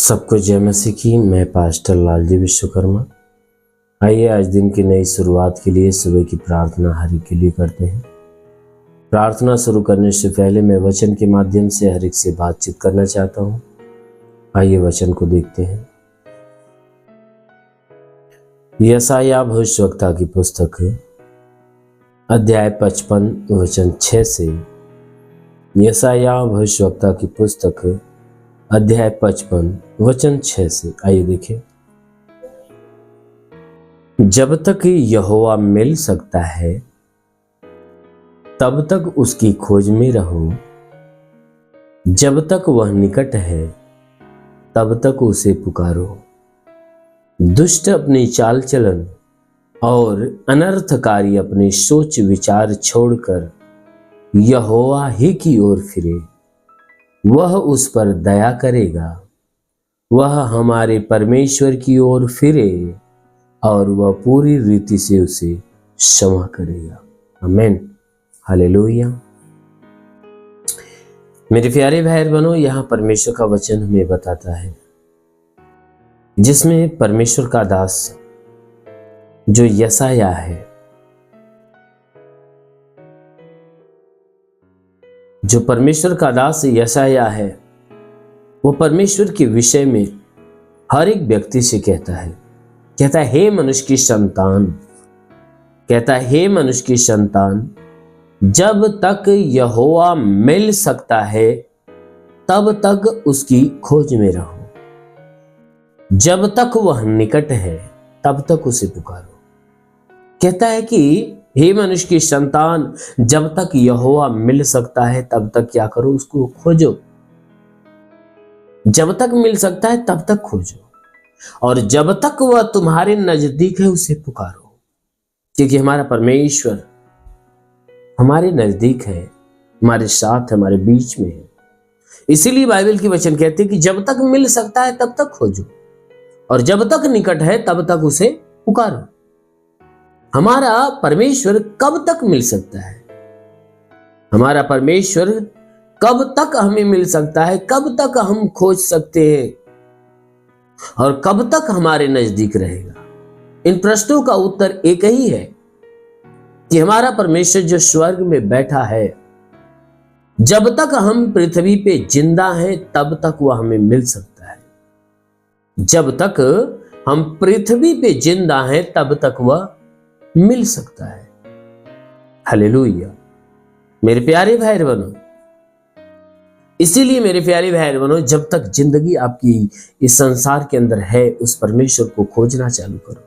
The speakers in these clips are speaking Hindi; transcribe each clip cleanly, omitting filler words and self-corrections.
सबको जय मसीह की। मैं पास्टर लालजी विश्वकर्मा। आइए आज दिन की नई शुरुआत के लिए सुबह की प्रार्थना हर एक के लिए करते हैं। प्रार्थना शुरू करने से पहले मैं वचन के माध्यम से हर एक से बातचीत करना चाहता हूँ। आइए वचन को देखते हैं। यशायाह भविष्यवक्ता की पुस्तक अध्याय 55 वचन 6 से। यशायाह भविष्यवक्ता की पुस्तक अध्याय 55 वचन 6 से। आइए देखें। जब तक यहोवा मिल सकता है तब तक उसकी खोज में रहो। जब तक वह निकट है तब तक उसे पुकारो। दुष्ट अपनी चाल चलन और अनर्थकारी अपनी सोच विचार छोड़कर यहोवा ही की ओर फिरे। वह उस पर दया करेगा। वह हमारे परमेश्वर की ओर फिरे और वह पूरी रीति से उसे क्षमा करेगा। आमीन, हालेलुया। मेरे प्यारे भाई बहनों, यहाँ परमेश्वर का वचन हमें बताता है, जिसमें परमेश्वर का दास जो यशायाह है, जो परमेश्वर का दास यशायाह है, वो परमेश्वर के विषय में हर एक व्यक्ति से कहता है हे मनुष्य की संतान, हे मनुष्य की संतान, जब तक यहोवा मिल सकता है तब तक उसकी खोज में रहो। जब तक वह निकट है तब तक उसे पुकारो। कहता है कि हे मनुष्य की संतान, जब तक यहोवा मिल सकता है तब तक क्या करो? उसको खोजो। जब तक मिल सकता है तब तक खोजो, और जब तक वह तुम्हारे नजदीक है उसे पुकारो। क्योंकि हमारा परमेश्वर हमारे नजदीक है, हमारे साथ, हमारे बीच में है। इसीलिए बाइबल की वचन कहते हैं कि जब तक मिल सकता है तब तक खोजो, और जब तक निकट है तब तक उसे पुकारो। हमारा परमेश्वर कब तक मिल सकता है? हमारा परमेश्वर कब तक हमें मिल सकता है? कब तक हम खोज सकते हैं और कब तक हमारे नजदीक रहेगा? इन प्रश्नों का उत्तर एक ही है कि हमारा परमेश्वर जो स्वर्ग में बैठा है, जब तक हम पृथ्वी पे जिंदा हैं तब तक वह हमें मिल सकता है। जब तक हम पृथ्वी पे जिंदा हैं तब तक वह मिल सकता है। हालेलुया। मेरे प्यारे भाई बहनों, इसीलिए मेरे प्यारे भाई बहनों, जब तक जिंदगी आपकी इस संसार के अंदर है, उस परमेश्वर को खोजना चालू करो,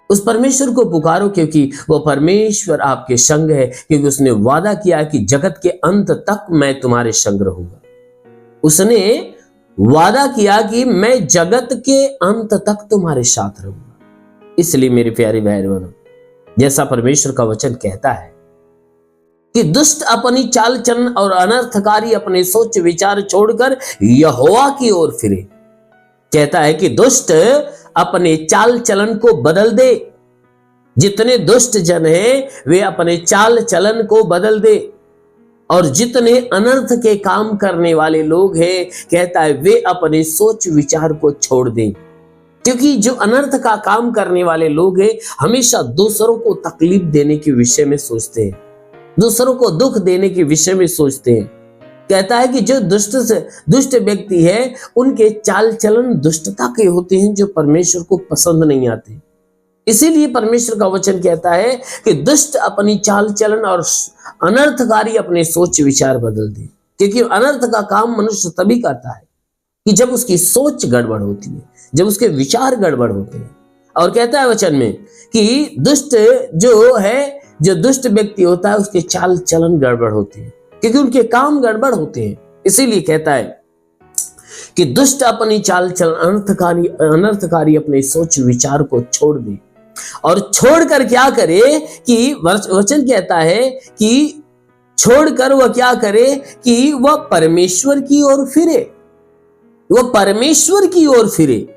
उस परमेश्वर को पुकारो, क्योंकि वो परमेश्वर आपके संग है। क्योंकि उसने वादा किया कि जगत के अंत तक मैं तुम्हारे संग रहूंगा। उसने वादा किया कि मैं जगत के अंत तक तुम्हारे साथ रहूंगा। इसलिए मेरे प्यारे भाई बहनों, जैसा परमेश्वर का वचन कहता है कि दुष्ट अपनी चाल चलन और अनर्थकारी अपने सोच विचार छोड़कर यहोवा की ओर फिरे। कहता है कि दुष्ट अपने चाल चलन को बदल दे। जितने दुष्ट जन हैं वे अपने चाल चलन को बदल दे, और जितने अनर्थ के काम करने वाले लोग हैं, कहता है वे अपने सोच विचार को छोड़ दें। क्योंकि जो अनर्थ का काम करने वाले लोग हैं, हमेशा दूसरों को तकलीफ देने के विषय में सोचते हैं, दूसरों को दुख देने के विषय में सोचते हैं। कहता है कि जो दुष्ट व्यक्ति है, उनके चाल चलन दुष्टता के होते हैं, जो परमेश्वर को पसंद नहीं आते। इसीलिए परमेश्वर का वचन कहता है कि दुष्ट अपनी चाल चलन और अनर्थकारी अपने सोच विचार बदल दे। क्योंकि अनर्थ का काम मनुष्य तभी करता है कि जब उसकी सोच गड़बड़ होती है, जब उसके विचार गड़बड़ होते हैं। और कहता है वचन में कि दुष्ट जो दुष्ट व्यक्ति होता है, उसके चाल चलन गड़बड़ होते हैं, क्योंकि उनके काम गड़बड़ होते हैं। इसीलिए कहता है कि दुष्ट अपनी चाल चलन अनर्थकारी अपने सोच विचार को छोड़ दे, और छोड़कर क्या करे कि वचन कहता है कि छोड़कर वह क्या करे कि वह परमेश्वर की ओर फिरे। वह परमेश्वर की ओर फिरे,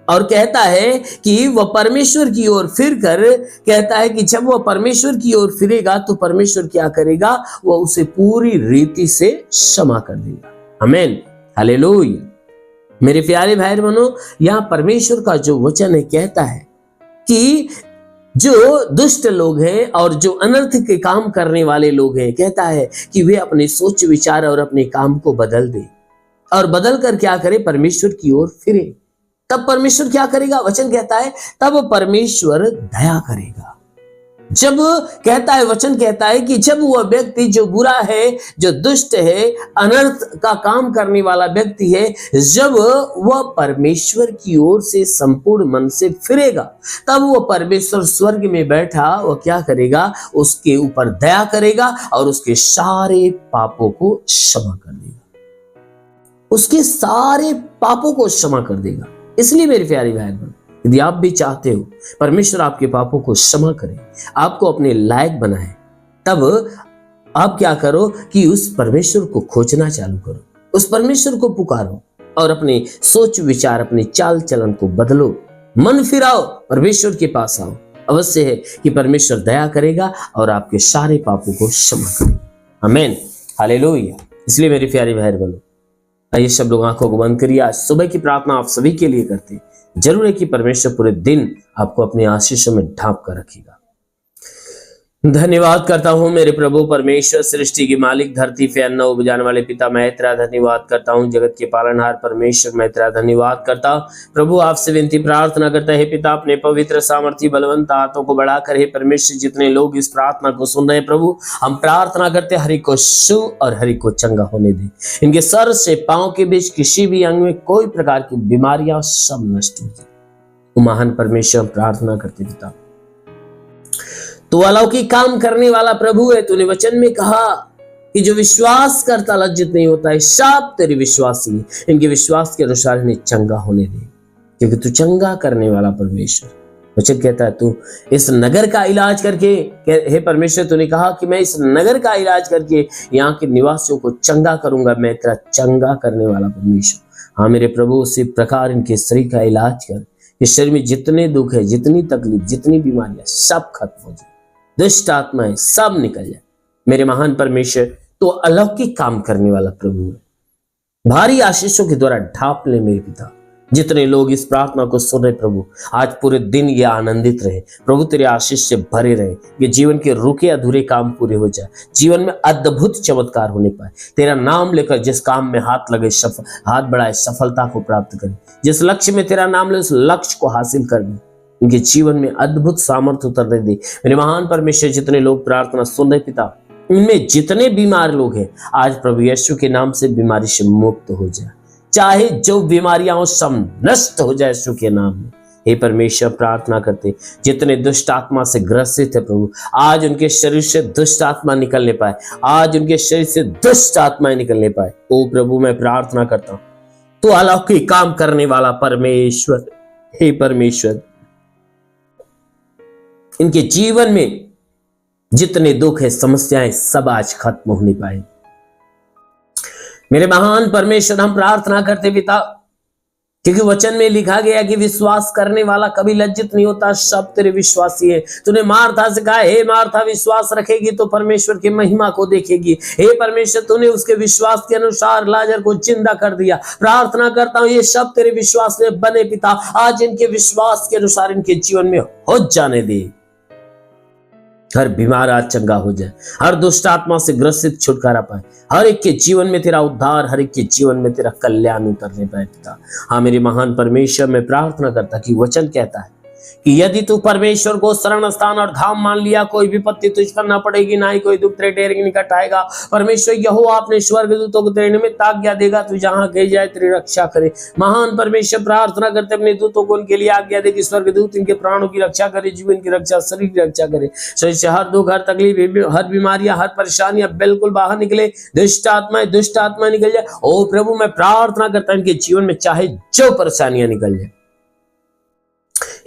और कहता है कि वह परमेश्वर की ओर फिर कर कहता है कि जब वह परमेश्वर की ओर फिरेगा तो परमेश्वर क्या करेगा? वह उसे पूरी रीति से क्षमा कर देगा। आमीन, हालेलुया। मेरे प्यारे भाई बहनों, यहाँ परमेश्वर का जो वचन है कहता है कि जो दुष्ट लोग हैं और जो अनर्थ के काम करने वाले लोग हैं, कहता है कि वे अपने सोच विचार और अपने काम को बदल दे और बदल कर क्या करे, परमेश्वर की ओर फिरे। तब परमेश्वर क्या करेगा? वचन कहता है तब परमेश्वर दया करेगा। जब कहता है, वचन कहता है कि जब वह व्यक्ति जो बुरा है, जो दुष्ट है, अनर्थ का काम करने वाला व्यक्ति है, जब वह परमेश्वर की ओर से संपूर्ण मन से फिरेगा, तब वह परमेश्वर स्वर्ग में बैठा वह क्या करेगा? उसके ऊपर दया करेगा और उसके सारे पापों को क्षमा कर देगा। उसके सारे पापों को क्षमा कर देगा। इसलिए मेरे प्यारे भाई बहन, यदि आप भी चाहते हो परमेश्वर आपके पापों को क्षमा करे, आपको अपने लायक बनाए, तब आप क्या करो कि उस परमेश्वर को खोजना चालू करो, उस परमेश्वर को पुकारो और अपने सोच विचार, अपने चाल चलन को बदलो, मन फिराओ, परमेश्वर के पास आओ। अवश्य है कि परमेश्वर दया करेगा और आपके सारे पापों को क्षमा करेगा। आमीन, हालेलुया। इसलिए मेरे प्यारे भाई बहनों, आइए सब लोग आंखों को बंद करिए। आज सुबह की प्रार्थना आप सभी के लिए करते हैं। जरूर है कि परमेश्वर पूरे दिन आपको अपने आशीषों में ढांप कर रखेगा। धन्यवाद करता हूं मेरे प्रभु परमेश्वर, सृष्टि के मालिक, धरती पे अन्न उपजाने वाले पिता, मैं तेरा धन्यवाद करता हूं। जगत के पालनहार परमेश्वर, मैं तेरा धन्यवाद करता हूं। प्रभु आपसे विनती प्रार्थना करता है पिता, अपने पवित्र सामर्थ्य बलवंत हाथों को बढ़ाकर, हे परमेश्वर, जितने लोग इस प्रार्थना को सुन रहे हैं प्रभु, हम प्रार्थना करते हर एक को शु और हर एक को चंगा होने दे। इनके सर से पांव के बीच किसी भी अंग में कोई प्रकार की बीमारियां सब नष्ट हो जाए। महान परमेश्वर प्रार्थना करते पिता, तू अलौकिक काम करने वाला प्रभु है। तूने वचन में कहा कि जो विश्वास करता लज्जित नहीं होता है, सब तेरे विश्वासी है, इनके विश्वास के अनुसार इन्हें चंगा होने दे, क्योंकि तू चंगा करने वाला परमेश्वर। वचन कहता है तू इस नगर का इलाज करके, हे परमेश्वर, तूने कहा कि मैं इस नगर का इलाज करके यहाँ के निवासियों को चंगा करूंगा। मैं तेरा चंगा करने वाला परमेश्वर। हाँ मेरे प्रभु, उसी प्रकार इनके शरीर का इलाज कर। इस शरीर में जितने दुख है, जितनी तकलीफ, जितनी बीमारियां, सब खत्म हो जाए, दुष्ट आत्माएं सब निकल जाए। मेरे महान परमेश्वर, तो अलौकिक काम करने वाला प्रभु है। भारी आशीषों के द्वारा ढांप ले मेरे पिता। जितने लोग इस प्रार्थना को सुन रहे प्रभु, आज पूरे दिन ये आनंदित रहे प्रभु, तेरे आशीष से भरे रहे, ये जीवन के रुके अधूरे काम पूरे हो जाए, जीवन में अद्भुत चमत्कार होने पाए। तेरा नाम लेकर जिस काम में हाथ लगे, हाथ बढ़ाए, सफलता को प्राप्त करे। जिस लक्ष्य में तेरा नाम ले, उस लक्ष्य को हासिल कर दे। उनके जीवन में अद्भुत सामर्थ्य उतरने दे। मेरे महान परमेश्वर, जितने लोग प्रार्थना सुन रहे पिता, उनमें जितने बीमार लोग हैं, आज प्रभु यीशु के नाम से बीमारी से मुक्त हो जाए। चाहे जो बीमारियां सब नष्ट हो जाए यीशु के नाम में। हे परमेश्वर, प्रार्थना करते जितने दुष्ट आत्मा से ग्रसित है प्रभु, आज उनके शरीर से दुष्ट आत्मा निकलने पाए, आज उनके शरीर से दुष्ट आत्माएं निकलने पाए। ओ प्रभु, मैं प्रार्थना करता हूं, तो अलौकिक काम करने वाला परमेश्वर, हे परमेश्वर, इनके जीवन में जितने दुख है, समस्याएं, सब आज खत्म होने पाए। मेरे महान परमेश्वर, हम प्रार्थना करते पिता, क्योंकि वचन में लिखा गया कि विश्वास करने वाला कभी लज्जित नहीं होता, सब तेरे विश्वासी है। तूने मार्था से कहा, हे मार्था, विश्वास रखेगी तो परमेश्वर की महिमा को देखेगी। हे परमेश्वर, तूने उसके विश्वास के अनुसार लाजर को जिंदा कर दिया। प्रार्थना करता हूं ये सब तेरे विश्वास में बने पिता, आज इनके विश्वास के अनुसार इनके जीवन में हो जाने दे। हर बीमार आज चंगा हो जाए, हर दुष्ट आत्मा से ग्रसित छुटकारा पाए, हर एक के जीवन में तेरा उद्धार, हर एक के जीवन में तेरा कल्याण उतरने पाए पिता। हाँ मेरे महान परमेश्वर, मैं प्रार्थना करता कि वचन कहता है कि यदि तू परमेश्वर को शरण स्थान और धाम मान लिया, कोई विपत्ति तुझ पर ना पड़ेगी, ना ही कोई दुख तेरे डेरे निकट आएगा। परमेश्वर यहोवा अपने स्वर्गदूतों को तेरे निमित्त आज्ञा देगा, तू जहां कहीं जाए तेरी रक्षा करे। महान परमेश्वर, प्रार्थना करते अपने दूतों को उनके लिए आज्ञा दे कि स्वर्गदूत इनके प्राणों की रक्षा करे, जीवन की रक्षा, शरीर की रक्षा करे। शरीर से हर दुख, हर तकलीफ, हर बीमारियां, हर परेशानियां बिल्कुल बाहर निकले, दुष्ट आत्मा निकल जाए। ओ प्रभु, मैं प्रार्थना करता हूं इनके जीवन में चाहे जो परेशानियां निकल जाए।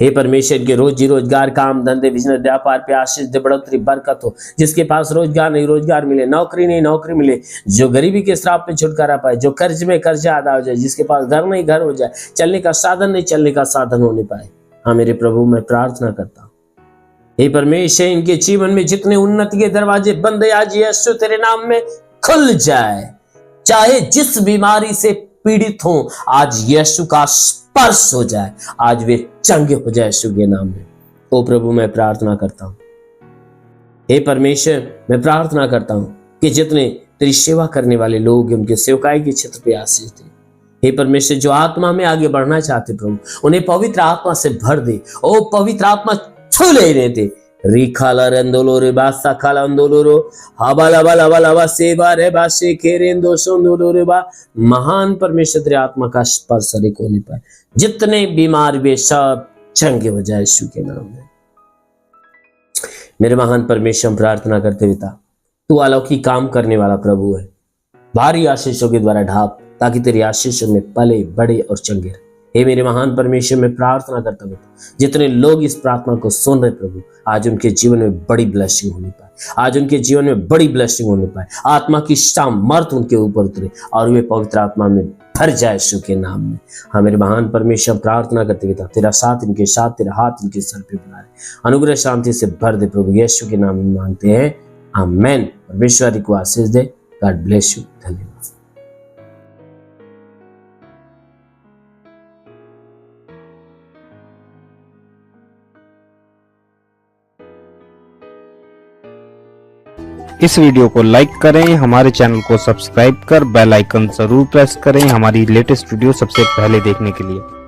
हे परमेश्वर, के रोजी रोजगार, काम धंधे, बिजनेस, व्यापार पे आशीष दे, बढ़ोतरी, बरकत हो। जिसके पास रोजगार नहीं, रोजगार मिले, नौकरी नहीं, नौकरी मिले, जो गरीबी के श्राप पे छुटकारा पाए, जो कर्ज में कर्जा अदा हो जाए, जिसके पास घर नहीं घर हो जाए, चलने का साधन नहीं चलने का साधन होने पाए। हाँ मेरे प्रभु, मैं प्रार्थना करता हूँ हे परमेश्वर, इनके जीवन में जितने उन्नति के दरवाजे बंद है, आज यीशु तेरे नाम में खुल जाए। चाहे जिस बीमारी से पीड़ित हों, आज यीशु का स्पर्श हो जाए, आज वे चंगे हो जाए यीशु के नाम में। ओ प्रभु, मैं प्रार्थना करता हूं, हे परमेश्वर, मैं प्रार्थना करता हूं कि जितने तेरी सेवा करने वाले लोग उनके सेवकाई के क्षेत्र पे आशीष दे। हे परमेश्वर, जो आत्मा में आगे बढ़ना चाहते प्रभु, उन्हें पवित्र आत्मा से भर दे। ओ पवित्र आत्मा छू ले दे। रिखाला रंदोलो रे बासा खाला अंदोलो रो हबाला बाला बाला बा सेवा रे बासे केरेंदो सोंदोलो रे बा। महान परमेश्वर, तेरे आत्मा का स्पर्श हर एक होने पर जितने बीमार वे सब चंगे हो जाए यीशु के नाम में। मेरे महान परमेश्वर, प्रार्थना करते पिता, तू अलौकिक काम करने वाला प्रभु है। भारी आशीषों के द्वारा ढाप, ताकि तेरी आशीषों में पले बड़े और चंगे रहे। हे मेरे महान परमेश्वर, मैं प्रार्थना करता हूँ जितने लोग इस प्रार्थना को सुन रहे प्रभु, आज उनके जीवन में बड़ी ब्लेसिंग होने पाए, आज उनके जीवन में बड़ी ब्लेसिंग होने पाए। आत्मा की सामर्थ उनके ऊपर उतरे और वे पवित्र आत्मा में भर जाए यीशु के नाम में। हाँ मेरे महान परमेश्वर, प्रार्थना करते पिता, तेरा साथ इनके साथ, तेरा हाथ इनके सर पे बना रहे, अनुग्रह शांति से भर दे प्रभु, यीशु के नाम में मांगते हैं, आमेन। परमेश्वर को आशीष दे। God bless you. धन्यवाद। इस वीडियो को लाइक करें, हमारे चैनल को सब्सक्राइब कर बेल आइकन जरूर प्रेस करें हमारी लेटेस्ट वीडियो सबसे पहले देखने के लिए।